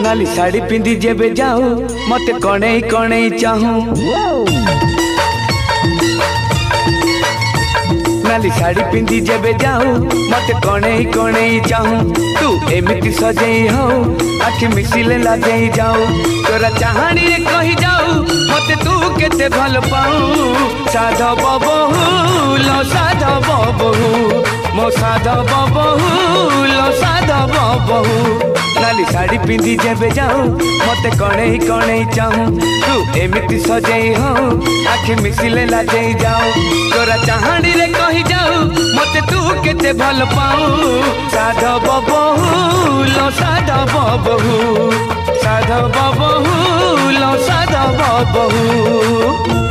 नाली साड़ी पिंदी जेबे जाऊ मते कणई कणई चाहूं नाली साड़ी पिंदी जेबे जाऊ मते कणई कणई चाहूं तू एमिति सजेई हो आखि मिसिले लागेई जाऊ तोरा चाहानी रे कहि जाऊ मते तू केते भल पाऊ साधव बहु लो साधव बहु मो साधव बहु लो साधव बहु नाली साड़ी पिंदी जेबे जाऊ मते कणई कणई चाहूं तू एमिति सजेई हो आखि मिसिले लागेई जाऊ तोरा चाहानी रे कहि जाऊ मते तू केते भल पाऊ साधव बहु लो साधव बहु साधव बहु लो साधव बहु।